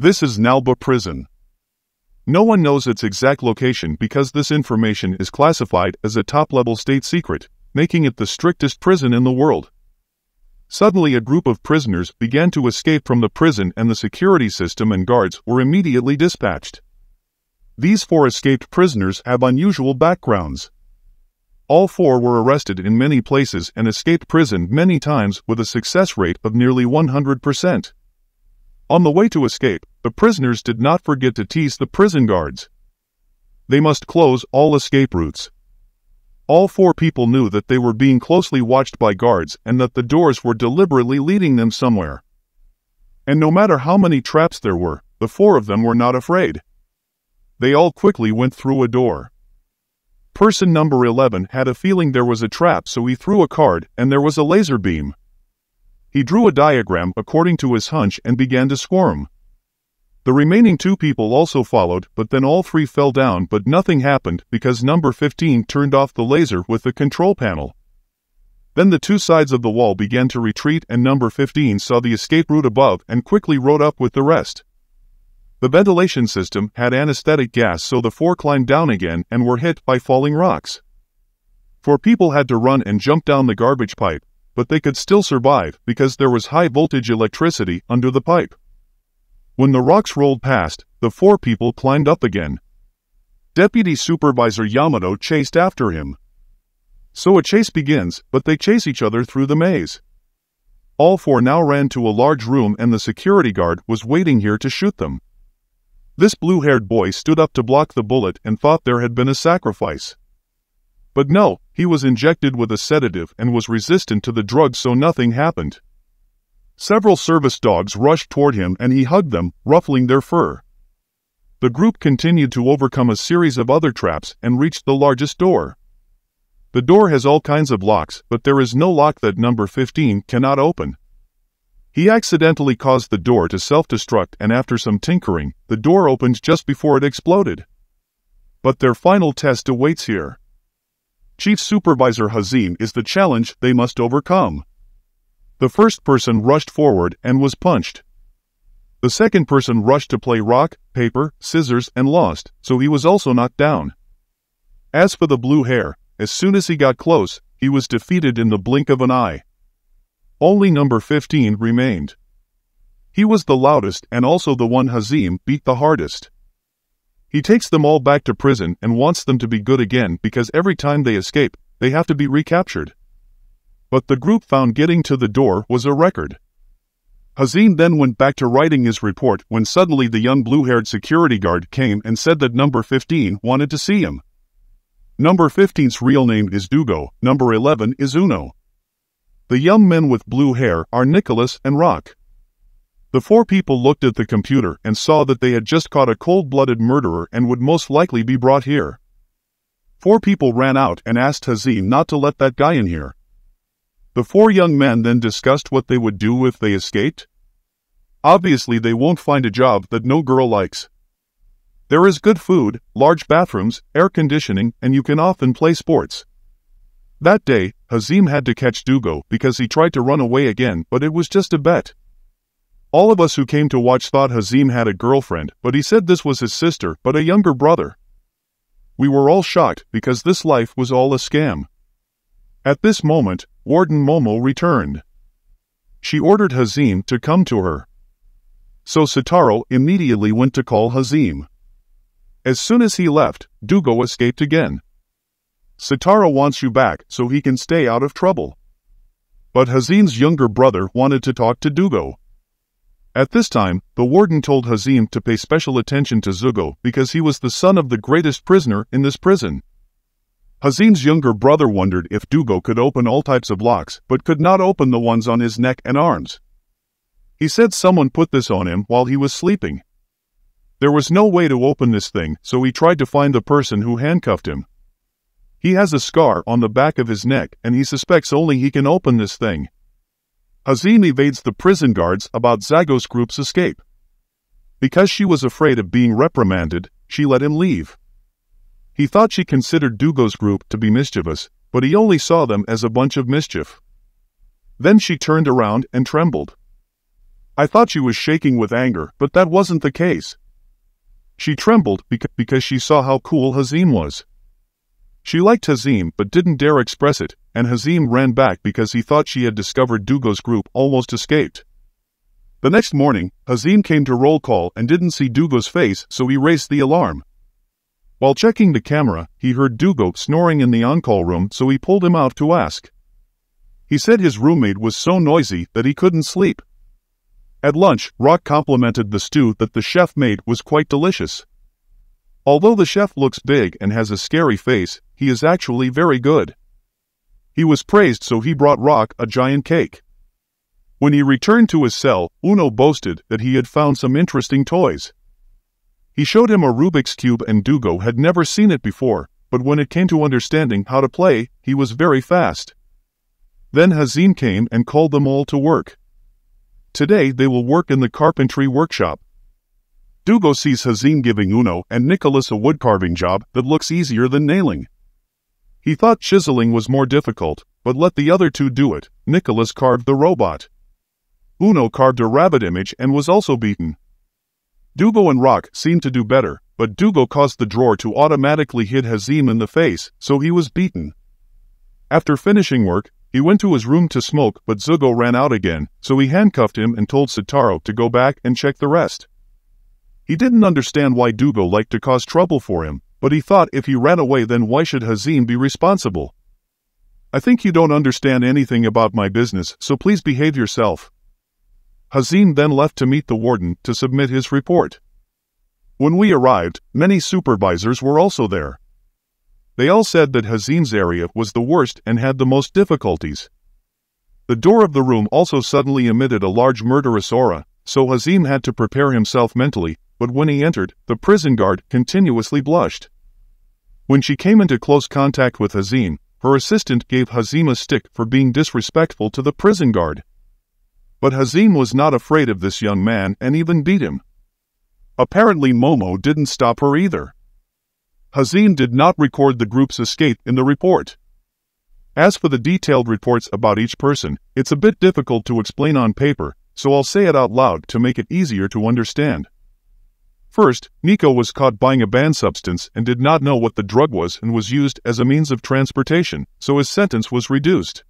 This is Nanbaka prison. No one knows its exact location because this information is classified as a top-level state secret, making it the strictest prison in the world. Suddenly a group of prisoners began to escape from the prison and the security system and guards were immediately dispatched. These 4 escaped prisoners have unusual backgrounds. All 4 were arrested in many places and escaped prison many times with a success rate of nearly 100%. On the way to escape, the prisoners did not forget to tease the prison guards. They must close all escape routes. All 4 people knew that they were being closely watched by guards and that the doors were deliberately leading them somewhere. And no matter how many traps there were, the 4 of them were not afraid. They all quickly went through a door. Person number 11 had a feeling there was a trap, so he threw a card and there was a laser beam. He drew a diagram according to his hunch and began to squirm. The remaining 2 people also followed, but then all 3 fell down, but nothing happened because number 15 turned off the laser with the control panel. Then the 2 sides of the wall began to retreat and number 15 saw the escape route above and quickly rode up with the rest. The ventilation system had anesthetic gas, so the 4 climbed down again and were hit by falling rocks. 4 people had to run and jump down the garbage pipe, but they could still survive because there was high-voltage electricity under the pipe. When the rocks rolled past, the 4 people climbed up again. Deputy Supervisor Yamato chased after him. So a chase begins, but they chase each other through the maze. All 4 now ran to a large room and the security guard was waiting here to shoot them. This blue-haired boy stood up to block the bullet and thought there had been a sacrifice. But no, he was injected with a sedative and was resistant to the drug, so nothing happened. Several service dogs rushed toward him and he hugged them, ruffling their fur. The group continued to overcome a series of other traps and reached the largest door. The door has all kinds of locks, but there is no lock that number 15 cannot open. He accidentally caused the door to self-destruct, and after some tinkering, the door opened just before it exploded. But their final test awaits here. Chief Supervisor Hazim is the challenge they must overcome. The first person rushed forward and was punched. The second person rushed to play rock, paper, scissors and lost, so he was also knocked down. As for the blue hair, as soon as he got close, he was defeated in the blink of an eye. Only number 15 remained. He was the loudest and also the one Hazim beat the hardest. He takes them all back to prison and wants them to be good again because every time they escape, they have to be recaptured. But the group found getting to the door was a record. Hazim then went back to writing his report when suddenly the young blue-haired security guard came and said that number 15 wanted to see him. Number 15's real name is Dugo, number 11 is Uno. The young men with blue hair are Nicholas and Rock. The 4 people looked at the computer and saw that they had just caught a cold-blooded murderer and would most likely be brought here. 4 people ran out and asked Hazim not to let that guy in here. The 4 young men then discussed what they would do if they escaped. Obviously they won't find a job that no girl likes. There is good food, large bathrooms, air conditioning, and you can often play sports. That day, Hazim had to catch Dugo because he tried to run away again, but it was just a bet. All of us who came to watch thought Hazim had a girlfriend, but he said this was his sister, but a younger brother. We were all shocked because this life was all a scam. At this moment, Warden Momo returned. She ordered Hazim to come to her. So Sitaro immediately went to call Hazim. As soon as he left, Dugo escaped again. Sitaro wants you back so he can stay out of trouble. But Hazim's younger brother wanted to talk to Dugo. At this time, the warden told Hazim to pay special attention to Zugo because he was the son of the greatest prisoner in this prison. Hazim's younger brother wondered if Dugo could open all types of locks but could not open the ones on his neck and arms. He said someone put this on him while he was sleeping. There was no way to open this thing, so he tried to find the person who handcuffed him. He has a scar on the back of his neck and he suspects only he can open this thing. Hazim evades the prison guards about Zago's group's escape. Because she was afraid of being reprimanded, she let him leave. He thought she considered Dugo's group to be mischievous, but he only saw them as a bunch of mischief. Then she turned around and trembled. I thought she was shaking with anger, but that wasn't the case. She trembled because she saw how cool Hazim was. She liked Hazim but didn't dare express it, and Hazim ran back because he thought she had discovered Dugo's group almost escaped. The next morning, Hazim came to roll call and didn't see Dugo's face, so he raised the alarm. While checking the camera, he heard Dugo snoring in the on-call room, so he pulled him out to ask. He said his roommate was so noisy that he couldn't sleep. At lunch, Rock complimented the stew that the chef made was quite delicious. Although the chef looks big and has a scary face, he is actually very good. He was praised, so he brought Rock a giant cake. When he returned to his cell, Uno boasted that he had found some interesting toys. He showed him a Rubik's Cube and Dugo had never seen it before, but when it came to understanding how to play, he was very fast. Then Hazim came and called them all to work. Today they will work in the carpentry workshop. Dugo sees Hazim giving Uno and Nicholas a woodcarving job that looks easier than nailing. He thought chiseling was more difficult, but let the other two do it. Nicholas carved the robot. Uno carved a rabbit image and was also beaten. Dugo and Rock seemed to do better, but Dugo caused the drawer to automatically hit Hazim in the face, so he was beaten. After finishing work, he went to his room to smoke, but Zugo ran out again, so he handcuffed him and told Sitaro to go back and check the rest. He didn't understand why Dugo liked to cause trouble for him, but he thought if he ran away, then why should Hazim be responsible? I think you don't understand anything about my business, so please behave yourself. Hazim then left to meet the warden to submit his report. When we arrived, many supervisors were also there. They all said that Hazim's area was the worst and had the most difficulties. The door of the room also suddenly emitted a large murderous aura, so Hazim had to prepare himself mentally, but when he entered, the prison guard continuously blushed. When she came into close contact with Hazim, her assistant gave Hazim a stick for being disrespectful to the prison guard. But Hazim was not afraid of this young man and even beat him. Apparently Momo didn't stop her either. Hazim did not record the group's escape in the report. As for the detailed reports about each person, it's a bit difficult to explain on paper, so I'll say it out loud to make it easier to understand. First, Nico was caught buying a banned substance and did not know what the drug was and was used as a means of transportation, so his sentence was reduced.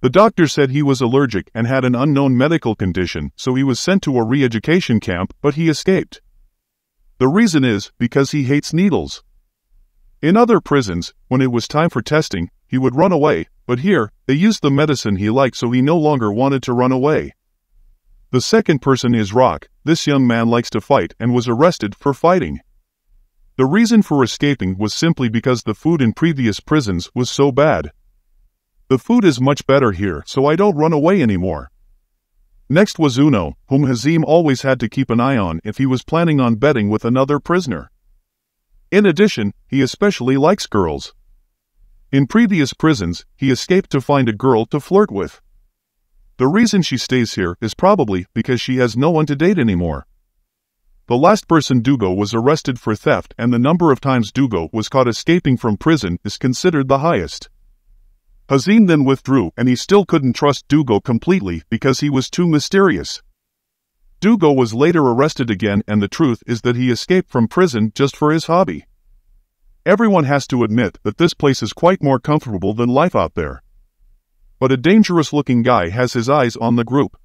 The doctor said he was allergic and had an unknown medical condition, so he was sent to a re-education camp, but he escaped. The reason is because he hates needles. In other prisons, when it was time for testing, he would run away, but here, they used the medicine he liked, so he no longer wanted to run away. The second person is Rock. This young man likes to fight and was arrested for fighting. The reason for escaping was simply because the food in previous prisons was so bad. The food is much better here, so I don't run away anymore. Next was Uno, whom Hazim always had to keep an eye on if he was planning on betting with another prisoner. In addition, he especially likes girls. In previous prisons, he escaped to find a girl to flirt with. The reason she stays here is probably because she has no one to date anymore. The last person, Dugo, was arrested for theft, and the number of times Dugo was caught escaping from prison is considered the highest. Hazim then withdrew, and he still couldn't trust Dugo completely because he was too mysterious. Dugo was later arrested again, and the truth is that he escaped from prison just for his hobby. Everyone has to admit that this place is quite more comfortable than life out there. But a dangerous-looking guy has his eyes on the group.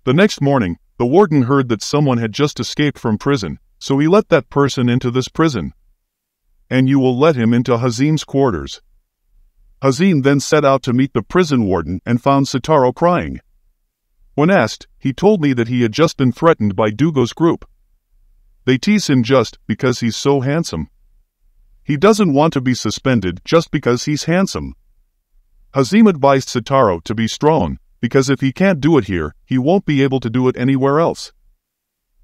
The next morning, the warden heard that someone had just escaped from prison, so he let that person into this prison. And you will let him into Hazim's quarters. Hazim then set out to meet the prison warden and found Sitaro crying. When asked, he told me that he had just been threatened by Dugo's group. They tease him just because he's so handsome. He doesn't want to be suspended just because he's handsome. Hazim advised Sitaro to be strong, because if he can't do it here, he won't be able to do it anywhere else.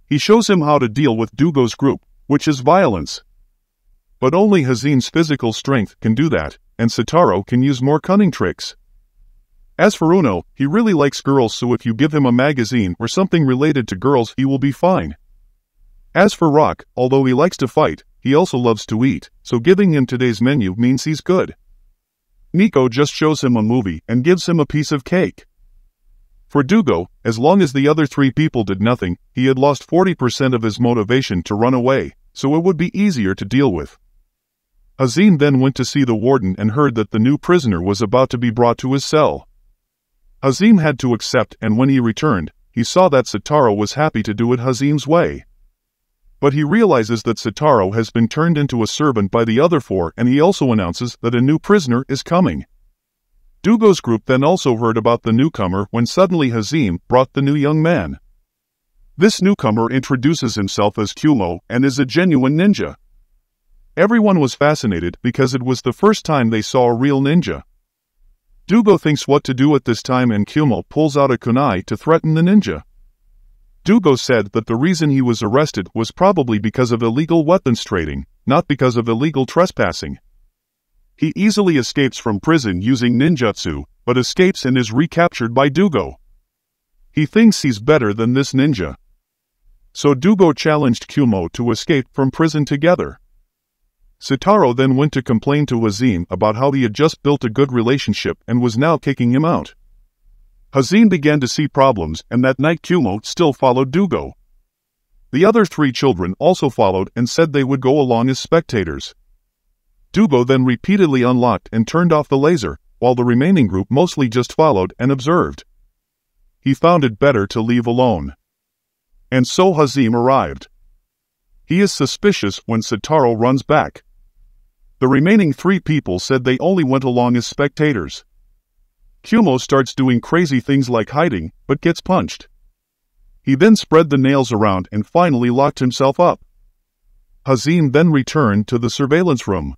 He shows him how to deal with Dugo's group, which is violence. But only Hazim's physical strength can do that, and Sitaro can use more cunning tricks. As for Uno, he really likes girls, so if you give him a magazine or something related to girls, he will be fine. As for Rock, although he likes to fight, he also loves to eat, so giving him today's menu means he's good. Nico just shows him a movie and gives him a piece of cake. For Dugo, as long as the other 3 people did nothing, he had lost 40% of his motivation to run away, so it would be easier to deal with. Hazim then went to see the warden and heard that the new prisoner was about to be brought to his cell. Hazim had to accept, and when he returned, he saw that Sitaro was happy to do it Hazim's way. But he realizes that Sitaro has been turned into a servant by the other 4, and he also announces that a new prisoner is coming. Dugo's group then also heard about the newcomer when suddenly Hazim brought the new young man. This newcomer introduces himself as Kumo and is a genuine ninja. Everyone was fascinated because it was the first time they saw a real ninja. Dugo thinks what to do at this time, and Kumo pulls out a kunai to threaten the ninja. Dugo said that the reason he was arrested was probably because of illegal weapons trading, not because of illegal trespassing. He easily escapes from prison using ninjutsu, but escapes and is recaptured by Dugo. He thinks he's better than this ninja. So Dugo challenged Kumo to escape from prison together. Sitaro then went to complain to Hazim about how he had just built a good relationship and was now kicking him out. Hazim began to see problems, and that night Kumo still followed Dugo. The other 3 children also followed and said they would go along as spectators. Dugo then repeatedly unlocked and turned off the laser, while the remaining group mostly just followed and observed. He found it better to leave alone. And so Hazim arrived. He is suspicious when Sitaro runs back. The remaining 3 people said they only went along as spectators. Kumo starts doing crazy things like hiding, but gets punched. He then spread the nails around and finally locked himself up. Hazim then returned to the surveillance room.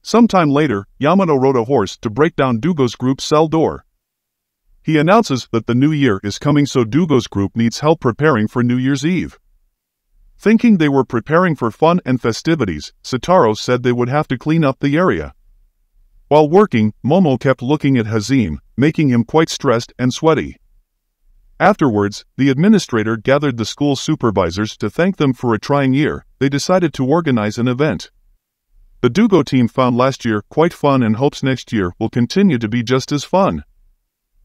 Sometime later, Yamato rode a horse to break down Dugo's group's cell door. He announces that the new year is coming, so Dugo's group needs help preparing for New Year's Eve. Thinking they were preparing for fun and festivities, Sitaro said they would have to clean up the area. While working, Momo kept looking at Hazim, making him quite stressed and sweaty. Afterwards, the administrator gathered the school supervisors to thank them for a trying year. They decided to organize an event. The Dugo team found last year quite fun and hopes next year will continue to be just as fun.